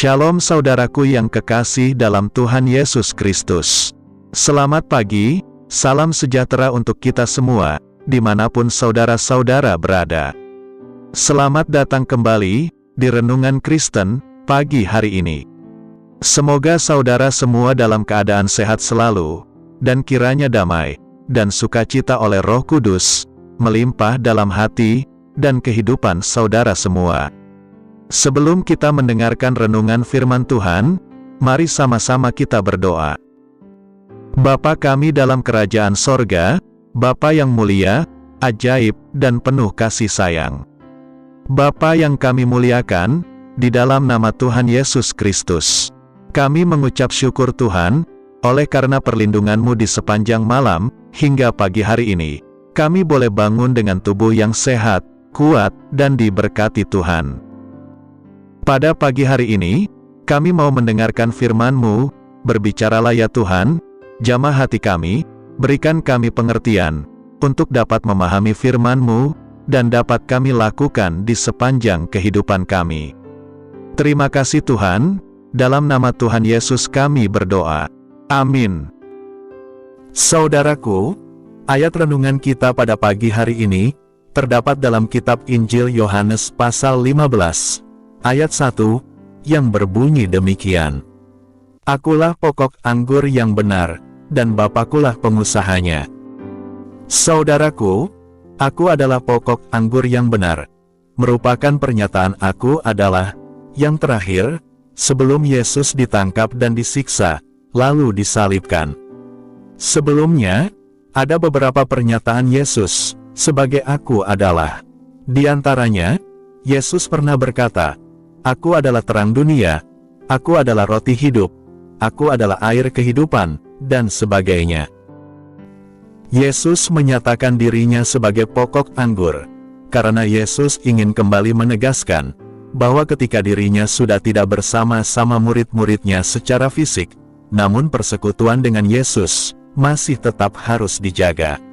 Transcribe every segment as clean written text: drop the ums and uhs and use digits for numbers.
Shalom saudaraku yang kekasih dalam Tuhan Yesus Kristus. Selamat pagi, salam sejahtera untuk kita semua, dimanapun saudara-saudara berada. Selamat datang kembali di Renungan Kristen pagi hari ini. Semoga saudara semua dalam keadaan sehat selalu, dan kiranya damai dan sukacita oleh Roh Kudus melimpah dalam hati dan kehidupan saudara semua. Sebelum kita mendengarkan renungan firman Tuhan, mari sama-sama kita berdoa. Bapa kami dalam kerajaan sorga, Bapa yang mulia, ajaib, dan penuh kasih sayang. Bapa yang kami muliakan, di dalam nama Tuhan Yesus Kristus, kami mengucap syukur Tuhan, oleh karena perlindungan-Mu di sepanjang malam, hingga pagi hari ini, kami boleh bangun dengan tubuh yang sehat, kuat, dan diberkati Tuhan. Pada pagi hari ini, kami mau mendengarkan firman-Mu, berbicaralah ya Tuhan, jamah hati kami, berikan kami pengertian, untuk dapat memahami firman-Mu, dan dapat kami lakukan di sepanjang kehidupan kami. Terima kasih Tuhan, dalam nama Tuhan Yesus kami berdoa. Amin. Saudaraku, ayat renungan kita pada pagi hari ini, terdapat dalam kitab Injil Yohanes pasal 15. Ayat 1, yang berbunyi demikian. Akulah pokok anggur yang benar, dan Bapakulah pengusahanya. Saudaraku, aku adalah pokok anggur yang benar. Merupakan pernyataan aku adalah, yang terakhir, sebelum Yesus ditangkap dan disiksa, lalu disalibkan. Sebelumnya, ada beberapa pernyataan Yesus, sebagai aku adalah. Di antaranya, Yesus pernah berkata, Aku adalah terang dunia, aku adalah roti hidup, aku adalah air kehidupan, dan sebagainya. Yesus menyatakan dirinya sebagai pokok anggur, karena Yesus ingin kembali menegaskan, bahwa ketika dirinya sudah tidak bersama-sama murid-muridnya secara fisik, namun persekutuan dengan Yesus, masih tetap harus dijaga.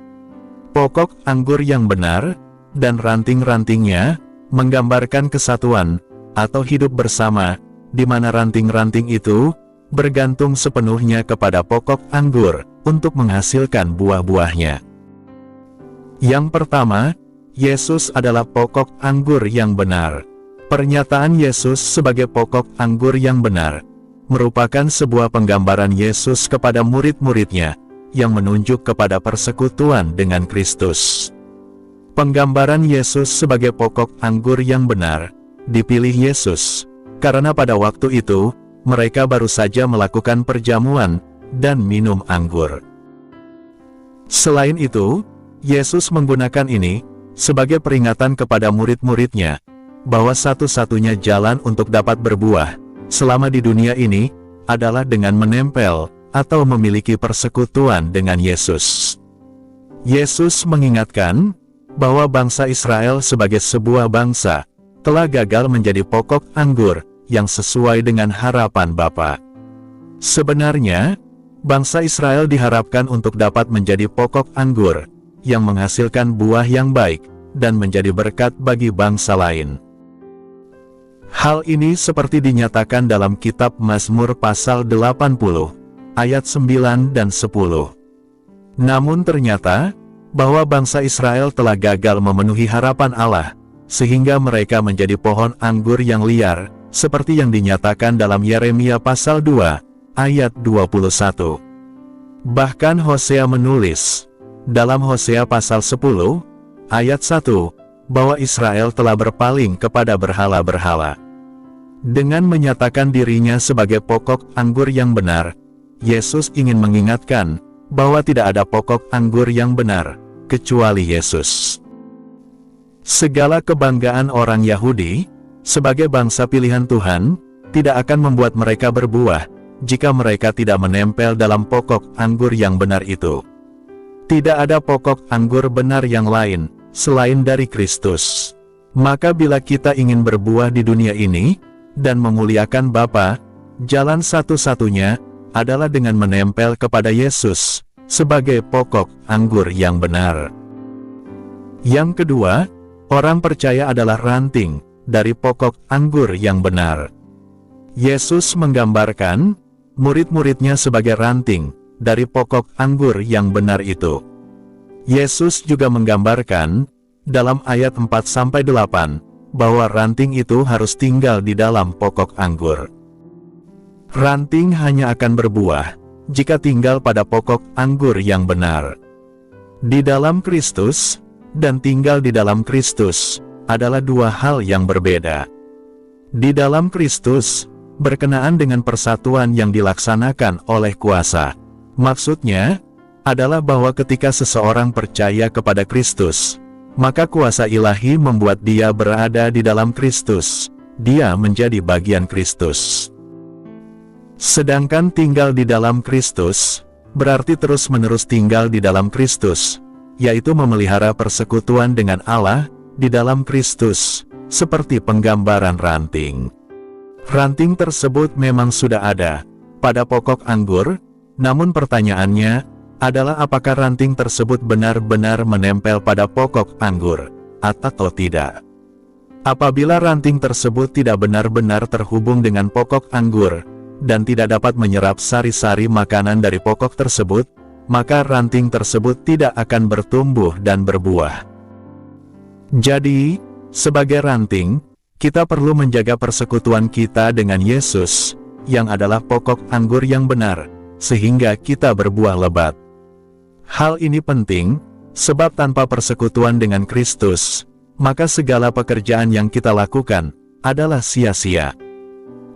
Pokok anggur yang benar, dan ranting-rantingnya, menggambarkan kesatuan, atau hidup bersama, di mana ranting-ranting itu, bergantung sepenuhnya kepada pokok anggur, untuk menghasilkan buah-buahnya. Yang pertama, Yesus adalah pokok anggur yang benar. Pernyataan Yesus sebagai pokok anggur yang benar, merupakan sebuah penggambaran Yesus kepada murid-muridnya, yang menunjuk kepada persekutuan dengan Kristus. Penggambaran Yesus sebagai pokok anggur yang benar, dipilih Yesus, karena pada waktu itu, mereka baru saja melakukan perjamuan, dan minum anggur. Selain itu, Yesus menggunakan ini, sebagai peringatan kepada murid-muridnya, bahwa satu-satunya jalan untuk dapat berbuah, selama di dunia ini, adalah dengan menempel, atau memiliki persekutuan dengan Yesus. Yesus mengingatkan, bahwa bangsa Israel sebagai sebuah bangsa, telah gagal menjadi pokok anggur, yang sesuai dengan harapan Bapa. Sebenarnya, bangsa Israel diharapkan untuk dapat menjadi pokok anggur, yang menghasilkan buah yang baik, dan menjadi berkat bagi bangsa lain. Hal ini seperti dinyatakan dalam kitab Mazmur pasal 80, ayat 9 dan 10. Namun ternyata, bahwa bangsa Israel telah gagal memenuhi harapan Allah, sehingga mereka menjadi pohon anggur yang liar, seperti yang dinyatakan dalam Yeremia pasal 2, ayat 21. Bahkan Hosea menulis, dalam Hosea pasal 10, ayat 1, bahwa Israel telah berpaling kepada berhala-berhala. Dengan menyatakan dirinya sebagai pokok anggur yang benar, Yesus ingin mengingatkan, bahwa tidak ada pokok anggur yang benar, kecuali Yesus. Segala kebanggaan orang Yahudi, sebagai bangsa pilihan Tuhan, tidak akan membuat mereka berbuah, jika mereka tidak menempel dalam pokok anggur yang benar itu. Tidak ada pokok anggur benar yang lain, selain dari Kristus. Maka bila kita ingin berbuah di dunia ini, dan memuliakan Bapa, jalan satu-satunya, adalah dengan menempel kepada Yesus, sebagai pokok anggur yang benar. Yang kedua, orang percaya adalah ranting, dari pokok anggur yang benar. Yesus menggambarkan murid-muridnya sebagai ranting dari pokok anggur yang benar itu. Yesus juga menggambarkan dalam ayat 4-8 bahwa ranting itu harus tinggal di dalam pokok anggur. Ranting hanya akan berbuah jika tinggal pada pokok anggur yang benar. Di dalam Kristus dan tinggal di dalam Kristus adalah dua hal yang berbeda. Di dalam Kristus berkenaan dengan persatuan yang dilaksanakan oleh kuasa. Maksudnya adalah bahwa ketika seseorang percaya kepada Kristus, maka kuasa ilahi membuat dia berada di dalam Kristus. Dia menjadi bagian Kristus. Sedangkan tinggal di dalam Kristus berarti terus-menerus tinggal di dalam Kristus, yaitu memelihara persekutuan dengan Allah di dalam Kristus, seperti penggambaran ranting. Ranting tersebut memang sudah ada pada pokok anggur, namun pertanyaannya adalah apakah ranting tersebut benar-benar menempel pada pokok anggur, atau tidak. Apabila ranting tersebut tidak benar-benar terhubung dengan pokok anggur, dan tidak dapat menyerap sari-sari makanan dari pokok tersebut, maka ranting tersebut tidak akan bertumbuh dan berbuah. Jadi, sebagai ranting, kita perlu menjaga persekutuan kita dengan Yesus, yang adalah pokok anggur yang benar, sehingga kita berbuah lebat. Hal ini penting, sebab tanpa persekutuan dengan Kristus, maka segala pekerjaan yang kita lakukan adalah sia-sia.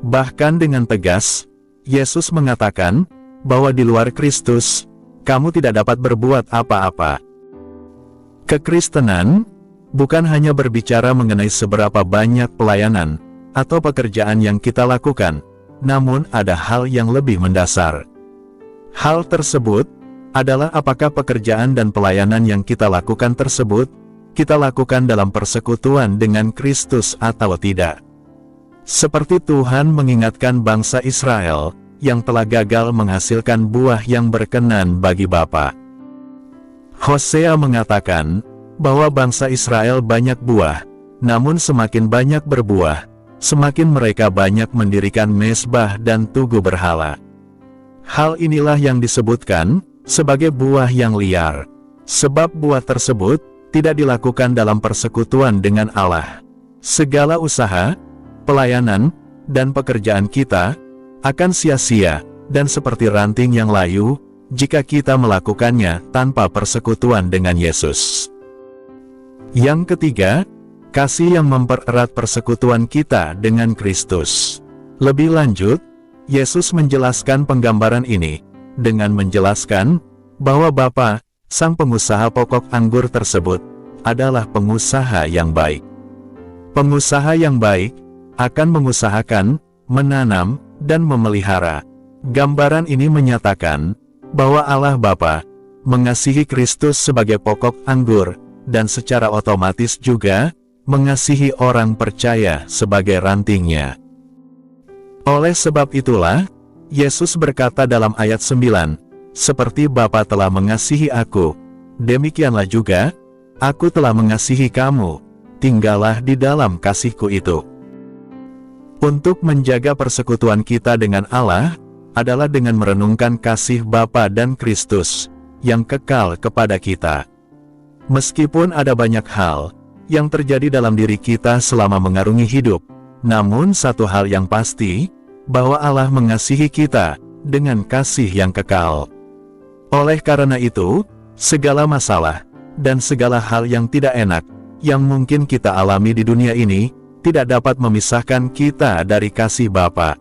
Bahkan dengan tegas, Yesus mengatakan bahwa di luar Kristus, kamu tidak dapat berbuat apa-apa. Kekristenan bukan hanya berbicara mengenai seberapa banyak pelayanan atau pekerjaan yang kita lakukan, namun ada hal yang lebih mendasar. Hal tersebut adalah apakah pekerjaan dan pelayanan yang kita lakukan tersebut, kita lakukan dalam persekutuan dengan Kristus atau tidak. Seperti Tuhan mengingatkan bangsa Israel, yang telah gagal menghasilkan buah yang berkenan bagi Bapa. Hosea mengatakan, bahwa bangsa Israel banyak buah, namun semakin banyak berbuah, semakin mereka banyak mendirikan mezbah dan tugu berhala. Hal inilah yang disebutkan sebagai buah yang liar, sebab buah tersebut tidak dilakukan dalam persekutuan dengan Allah. Segala usaha, pelayanan, dan pekerjaan kita akan sia-sia dan seperti ranting yang layu jika kita melakukannya tanpa persekutuan dengan Yesus. Yang ketiga, kasih yang mempererat persekutuan kita dengan Kristus. Lebih lanjut, Yesus menjelaskan penggambaran ini dengan menjelaskan bahwa Bapa, sang pengusaha pokok anggur tersebut, adalah pengusaha yang baik. Pengusaha yang baik akan mengusahakan, menanam, dan memelihara. Gambaran ini menyatakan bahwa Allah Bapa mengasihi Kristus sebagai pokok anggur, dan secara otomatis juga mengasihi orang percaya sebagai rantingnya. Oleh sebab itulah, Yesus berkata dalam ayat 9, "Seperti Bapa telah mengasihi aku, demikianlah juga aku telah mengasihi kamu, tinggallah di dalam kasihku itu." Untuk menjaga persekutuan kita dengan Allah, adalah dengan merenungkan kasih Bapa dan Kristus, yang kekal kepada kita. Meskipun ada banyak hal yang terjadi dalam diri kita selama mengarungi hidup, namun satu hal yang pasti, bahwa Allah mengasihi kita dengan kasih yang kekal. Oleh karena itu, segala masalah, dan segala hal yang tidak enak, yang mungkin kita alami di dunia ini, tidak dapat memisahkan kita dari kasih Bapa.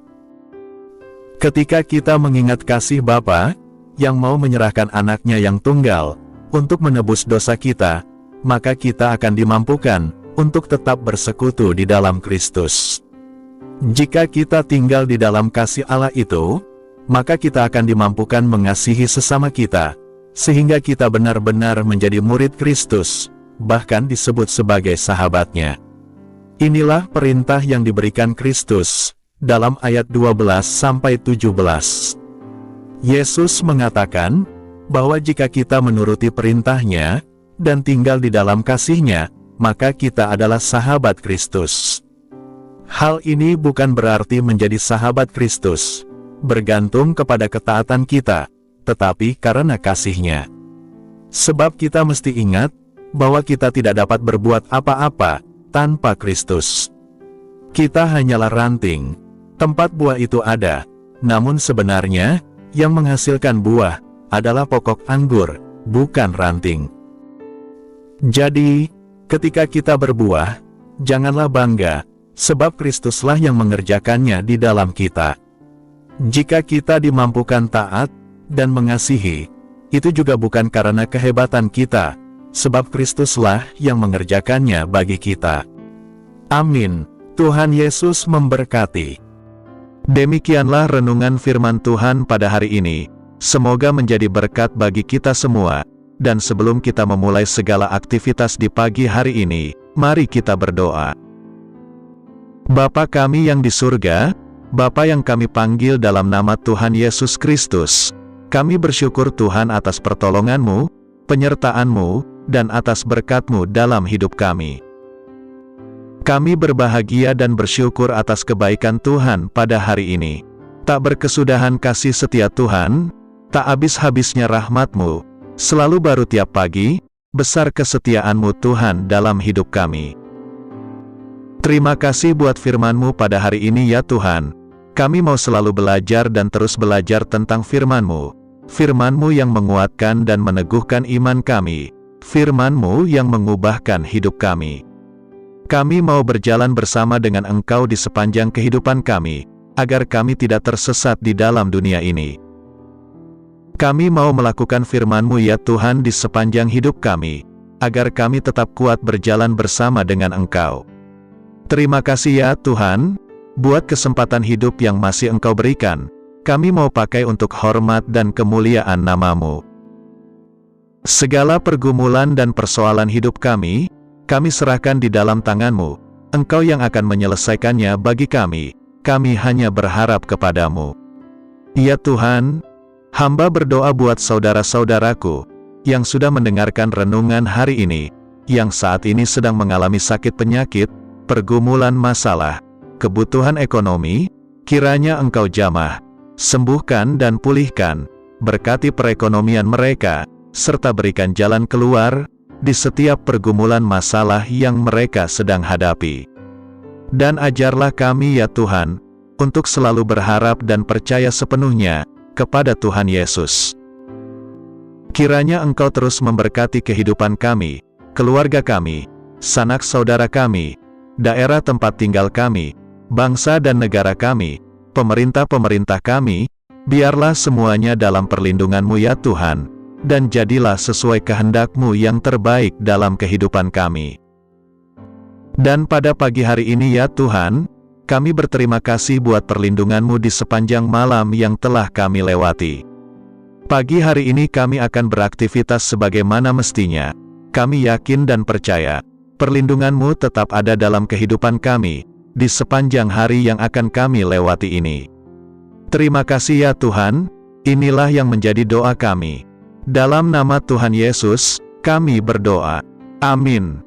Ketika kita mengingat kasih Bapa, yang mau menyerahkan anaknya yang tunggal, untuk menebus dosa kita, maka kita akan dimampukan, untuk tetap bersekutu di dalam Kristus. Jika kita tinggal di dalam kasih Allah itu, maka kita akan dimampukan mengasihi sesama kita, sehingga kita benar-benar menjadi murid Kristus, bahkan disebut sebagai sahabatnya. Inilah perintah yang diberikan Kristus, dalam ayat 12-17. Yesus mengatakan, bahwa jika kita menuruti perintahnya, dan tinggal di dalam kasih-Nya, maka kita adalah sahabat Kristus. Hal ini bukan berarti menjadi sahabat Kristus, bergantung kepada ketaatan kita, tetapi karena kasih-Nya. Sebab kita mesti ingat, bahwa kita tidak dapat berbuat apa-apa tanpa Kristus. Kita hanyalah ranting. Tempat buah itu ada, namun sebenarnya, yang menghasilkan buah, adalah pokok anggur, bukan ranting. Jadi, ketika kita berbuah, janganlah bangga, sebab Kristuslah yang mengerjakannya di dalam kita. Jika kita dimampukan taat, dan mengasihi, itu juga bukan karena kehebatan kita, sebab Kristuslah yang mengerjakannya bagi kita. Amin. Tuhan Yesus memberkati. Demikianlah renungan firman Tuhan pada hari ini. Semoga menjadi berkat bagi kita semua. Dan sebelum kita memulai segala aktivitas di pagi hari ini, mari kita berdoa. Bapa kami yang di surga, Bapa yang kami panggil dalam nama Tuhan Yesus Kristus, kami bersyukur Tuhan atas pertolongan-Mu, penyertaan-Mu, dan atas berkat-Mu dalam hidup kami. Kami berbahagia dan bersyukur atas kebaikan Tuhan pada hari ini. Tak berkesudahan kasih setia Tuhan, tak habis-habisnya rahmat-Mu, selalu baru tiap pagi, besar kesetiaan-Mu Tuhan dalam hidup kami. Terima kasih buat firman-Mu pada hari ini ya Tuhan. Kami mau selalu belajar dan terus belajar tentang firman-Mu. Firman-Mu yang menguatkan dan meneguhkan iman kami. Firman-Mu yang mengubahkan hidup kami. Kami mau berjalan bersama dengan Engkau di sepanjang kehidupan kami, agar kami tidak tersesat di dalam dunia ini. Kami mau melakukan firman-Mu ya Tuhan di sepanjang hidup kami, agar kami tetap kuat berjalan bersama dengan Engkau. Terima kasih ya Tuhan, buat kesempatan hidup yang masih Engkau berikan. Kami mau pakai untuk hormat dan kemuliaan nama-Mu. Segala pergumulan dan persoalan hidup kami serahkan di dalam tangan-Mu. Engkau yang akan menyelesaikannya bagi kami hanya berharap kepada-Mu. Ya Tuhan, hamba berdoa buat saudara-saudaraku, yang sudah mendengarkan renungan hari ini, yang saat ini sedang mengalami sakit penyakit, pergumulan masalah, kebutuhan ekonomi, kiranya Engkau jamah, sembuhkan dan pulihkan, berkati perekonomian mereka, serta berikan jalan keluar, di setiap pergumulan masalah yang mereka sedang hadapi. Dan ajarlah kami ya Tuhan, untuk selalu berharap dan percaya sepenuhnya, kepada Tuhan Yesus. Kiranya Engkau terus memberkati kehidupan kami, keluarga kami, sanak saudara kami, daerah tempat tinggal kami, bangsa dan negara kami, pemerintah-pemerintah kami, biarlah semuanya dalam perlindungan-Mu ya Tuhan, dan jadilah sesuai kehendak-Mu yang terbaik dalam kehidupan kami. Dan pada pagi hari ini ya Tuhan, kami berterima kasih buat perlindungan-Mu di sepanjang malam yang telah kami lewati. Pagi hari ini kami akan beraktivitas sebagaimana mestinya. Kami yakin dan percaya, perlindungan-Mu tetap ada dalam kehidupan kami, di sepanjang hari yang akan kami lewati ini. Terima kasih ya Tuhan, inilah yang menjadi doa kami. Dalam nama Tuhan Yesus, kami berdoa. Amin.